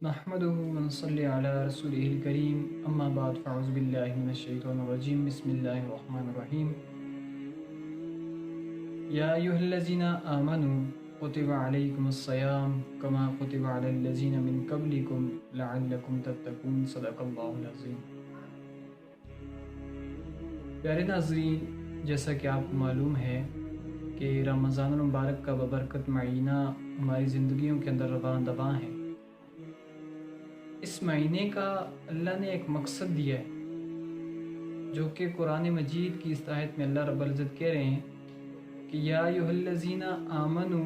نحمده ونصلي على رسوله الكريم اما بعد فاعوذ بالله من الشيطان الرجيم بسم الله الرحمن الرحيم يا أيها الذين آمنوا كتب عليكم الصيام كما كتب على الذين من قبلكم لعلكم تتقون صدق اللہ العظیم۔ پیارے ناظرین، جیسا کہ آپ کو معلوم ہے کہ رمضان المبارک کا ببرکت مہینہ ہماری زندگیوں کے اندر رواں دواں ہے۔ اس مہینے کا اللہ نے ایک مقصد دیا ہے جو کہ قرآن مجید کی اس آیت میں اللہ رب العزت کہہ رہے ہیں کہ یا ایھا الذین آمنو،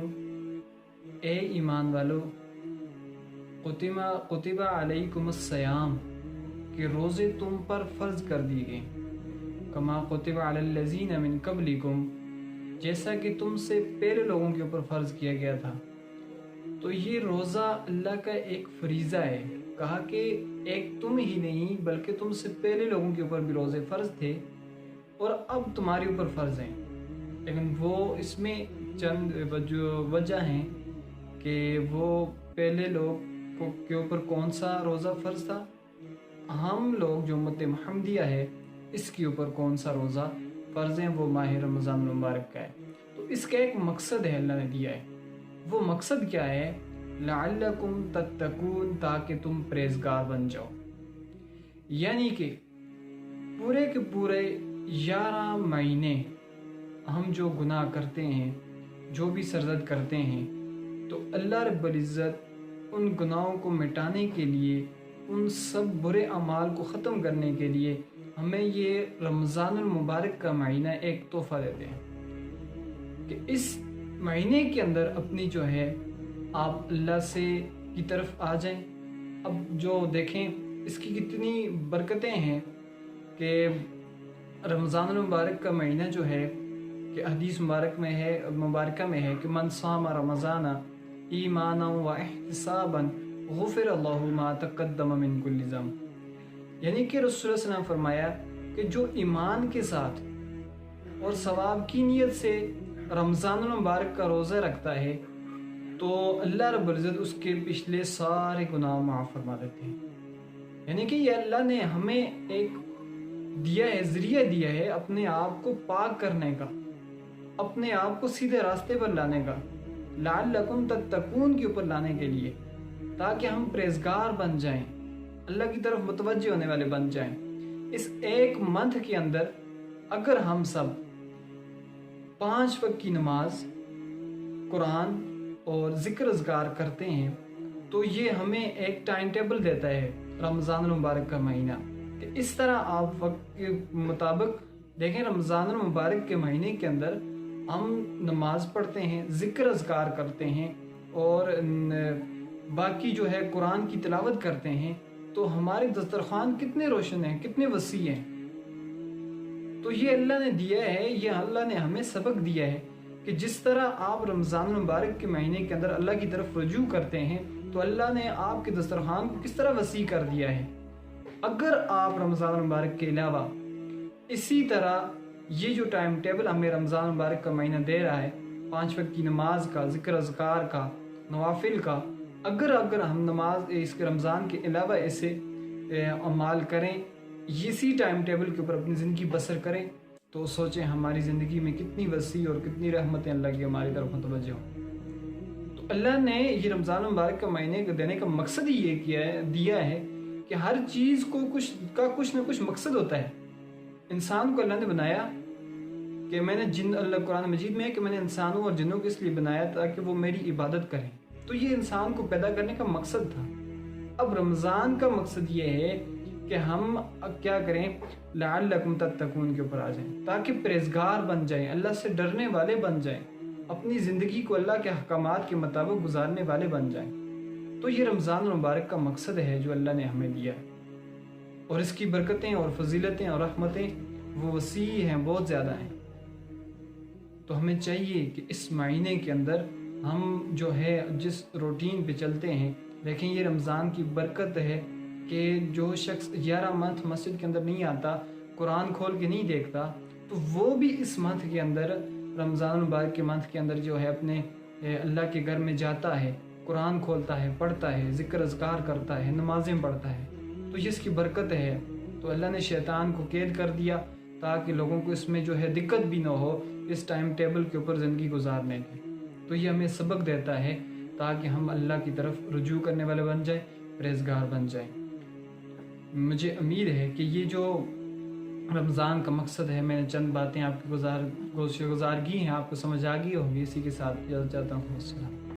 اے ایمان والو، کتب علیکم الصیام، کہ روزے تم پر فرض کر دیے گئے، کما کتب علی الذین من قبلکم، جیسا کہ تم سے پہلے لوگوں کے اوپر فرض کیا گیا تھا۔ تو یہ روزہ اللہ کا ایک فریضہ ہے۔ کہا کہ ایک تم ہی نہیں بلکہ تم سے پہلے لوگوں کے اوپر بھی روزے فرض تھے اور اب تمہارے اوپر فرض ہیں، لیکن وہ اس میں چند وجہ ہیں کہ وہ پہلے لوگ کے اوپر کون سا روزہ فرض تھا، ہم لوگ جو امت محمدیہ ہے اس کے اوپر کون سا روزہ فرض ہیں، وہ ماہ رمضان المبارک کا ہے۔ تو اس کا ایک مقصد ہے اللہ نے دیا ہے۔ وہ مقصد کیا ہے؟ لعلکم تتقون، تاکہ تم پرہیزگار بن جاؤ۔ یعنی کہ پورے کے پورے 11 مہینے ہم جو گناہ کرتے ہیں، جو بھی سرزد کرتے ہیں، تو اللہ رب العزت ان گناہوں کو مٹانے کے لیے، ان سب برے اعمال کو ختم کرنے کے لیے ہمیں یہ رمضان المبارک کا مہینہ ایک تحفہ دیتے ہیں کہ اس مہینے کے اندر اپنی جو ہے آپ اللہ سے کی طرف آ جائیں۔ اب جو دیکھیں اس کی کتنی برکتیں ہیں کہ رمضان المبارک کا مہینہ جو ہے کہ حدیث مبارکہ میں ہے کہ من صام رمضان ایمانا و احتسابا غفر اللہ ما تقدم من کل ذنب، یعنی کہ رسول اللہ صلی اللہ علیہ وسلم نے فرمایا کہ جو ایمان کے ساتھ اور ثواب کی نیت سے رمضان المبارک کا روزہ رکھتا ہے تو اللہ رب العزت اس کے پچھلے سارے گناہ معاف فرما دیتے ہیں۔ یعنی کہ یہ اللہ نے ہمیں ایک دیا ہے، ذریعہ دیا ہے اپنے آپ کو پاک کرنے کا، اپنے آپ کو سیدھے راستے پر لانے کا، لعلکم تتقون کے اوپر لانے کے لیے، تاکہ ہم پرہیزگار بن جائیں، اللہ کی طرف متوجہ ہونے والے بن جائیں۔ اس ایک منتھ کے اندر اگر ہم سب 5 وقت کی نماز، قرآن اور ذکر اذکار کرتے ہیں تو یہ ہمیں ایک ٹائم ٹیبل دیتا ہے رمضان المبارک کا مہینہ، کہ اس طرح آپ وقت کے مطابق دیکھیں رمضان المبارک کے مہینے کے اندر ہم نماز پڑھتے ہیں، ذکر اذکار کرتے ہیں اور باقی جو ہے قرآن کی تلاوت کرتے ہیں، تو ہمارے دسترخوان کتنے روشن ہیں، کتنے وسیع ہیں۔ تو یہ اللہ نے دیا ہے، یہ اللہ نے ہمیں سبق دیا ہے کہ جس طرح آپ رمضان المبارک کے مہینے کے اندر اللہ کی طرف رجوع کرتے ہیں تو اللہ نے آپ کے دسترخوان کو کس طرح وسیع کر دیا ہے۔ اگر آپ رمضان المبارک کے علاوہ اسی طرح یہ جو ٹائم ٹیبل ہمیں رمضان المبارک کا مہینہ دے رہا ہے، 5 وقت کی نماز کا، ذکر اذکار کا، نوافل کا، اگر ہم نماز اس کے رمضان کے علاوہ ایسے اعمال کریں، اسی ٹائم ٹیبل کے اوپر اپنی زندگی بسر کریں، تو سوچیں ہماری زندگی میں کتنی وسیع اور کتنی رحمتیں اللہ کی ہماری طرف متوجہ ہوں۔ تو اللہ نے یہ رمضان المبارک کا مہینے کو دینے کا مقصد ہی یہ دیا ہے کہ ہر چیز کو کچھ نہ کچھ مقصد ہوتا ہے۔ انسان کو اللہ نے بنایا کہ میں نے اللہ قرآن مجید میں ہے کہ میں نے انسانوں اور جنوں کو اس لیے بنایا تاکہ وہ میری عبادت کریں، تو یہ انسان کو پیدا کرنے کا مقصد تھا۔ اب رمضان کا مقصد یہ ہے کہ ہم کیا کریں، لعلکم تتقون کے اوپر آ جائیں، تاکہ پرہیزگار بن جائیں، اللہ سے ڈرنے والے بن جائیں، اپنی زندگی کو اللہ کے احکامات کے مطابق گزارنے والے بن جائیں۔ تو یہ رمضان المبارک کا مقصد ہے جو اللہ نے ہمیں دیا ہے، اور اس کی برکتیں اور فضیلتیں اور رحمتیں وہ وسیع ہیں، بہت زیادہ ہیں۔ تو ہمیں چاہیے کہ اس مہینے کے اندر ہم جو ہے جس روٹین پہ چلتے ہیں، دیکھیں یہ رمضان کی برکت ہے کہ جو شخص 11 منتھ مسجد کے اندر نہیں آتا، قرآن کھول کے نہیں دیکھتا، تو وہ بھی اس منتھ کے اندر، رمضان المبارک کے منتھ کے اندر جو ہے اپنے اللہ کے گھر میں جاتا ہے قرآن کھولتا ہے، پڑھتا ہے، ذکر اذکار کرتا ہے، نمازیں پڑھتا ہے، تو یہ اس کی برکت ہے۔ تو اللہ نے شیطان کو قید کر دیا تاکہ لوگوں کو اس میں جو ہے دقت بھی نہ ہو اس ٹائم ٹیبل کے اوپر زندگی گزارنے کی۔ تو یہ ہمیں سبق دیتا ہے تاکہ ہم اللہ کی طرف رجوع کرنے والے بن جائیں، پرہیزگار بن جائیں۔ مجھے امید ہے کہ یہ جو رمضان کا مقصد ہے، میں نے چند باتیں آپ کی گزار کی ہیں، آپ کو سمجھ آ گئی ہوگی۔ اسی کے ساتھ اجازت چاہتا ہوں۔ السلام۔